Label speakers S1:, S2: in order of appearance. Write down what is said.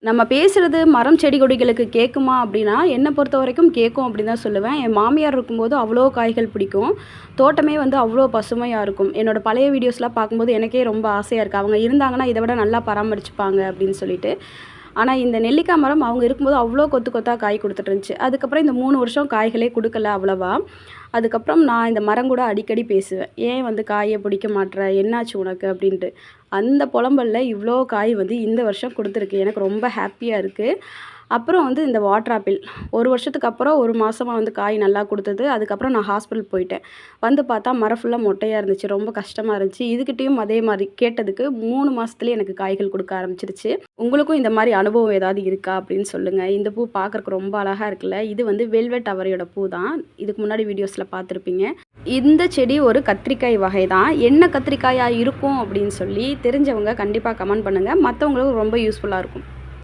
S1: நம்ம பேசுறது மரம், செடி, கொடிகளுக்கு கேட்குமா அப்படின்னா, என்ன பொறுத்தவரைக்கும் கேட்கும் அப்படின்னு தான் சொல்லுவேன். என் மாமியார் இருக்கும்போது அவ்வளோ காய்கள் பிடிக்கும். தோட்டமே வந்து அவ்வளோ பசுமையா இருக்கும். என்னோட பழைய வீடியோஸ்லாம் பார்க்கும்போது எனக்கே ரொம்ப ஆசையா இருக்கு. அவங்க இருந்தாங்கன்னா இத விட நல்லா பராமரிச்சுப்பாங்க அப்படின்னு சொல்லிட்டு. ஆனா இந்த நெல்லிக்காய் மரம் அவங்க இருக்கும்போது அவ்வளோ கொத்து கொத்தா காய் குடுத்துட்டு இருந்துச்சு. அதுக்கப்புறம் இந்த 3 வருஷம் காய்களே குடுக்கல அவ்வளவா. அதுக்கப்புறம் நான் இந்த மரம் கூட அடிக்கடி பேசுவேன். "ஏன் வந்து காயே பிடிக்க மாட்ற? என்னாச்சு உனக்கு?" அப்படின்ட்டு. அந்த புலம்பல்ல இவ்ளோ காய் வந்து இந்த வருஷம் குடுத்துருக்கு. எனக்கு ரொம்ப ஹேப்பியா இருக்கு. அப்புறம் வந்து இந்த வாட்டர் ஆப்பிள் 1 வருஷத்துக்கு அப்புறம் 1 மாசமா வந்து காய் நல்லா குடுத்தது. அதுக்கப்புறம் நான் ஹாஸ்பிட்டல் போயிட்டேன். வந்து பார்த்தா மரம் ஃபுல்லா மொட்டையா இருந்துச்சு. ரொம்ப கஷ்டமா இருந்துச்சு. இதுகிட்டயும் அதே மாரி கேட்டதுக்கு 3 மாசத்துலயே எனக்கு காய்கள் குடுக்க ஆரம்பிச்சுருச்சு. உங்களுக்கும் இந்த மாரி அனுபவம் ஏதாவது இருக்கா? அப்படின்னு சொல்லுங்க. இந்த பூ பார்க்கறக்கு ரொம்ப அழகா இருக்குல்ல. இது வந்து வெல்வெட் அவரையோட பூ தான். இதுக்கு முன்னாடி வீடியோஸ்ல பார்த்துருப்பீங்க. இந்த செடி ஒரு கத்திரிக்காய் வகை தான். என்ன கத்திரிக்காயா இருக்கும் அப்படின்னு சொல்லி தெரிஞ்சவங்க கண்டிப்பா கமெண்ட் பண்ணுங்க. மத்தவங்களுக்கு ரொம்ப யூஸ்ஃபுல்லா இருக்கும்.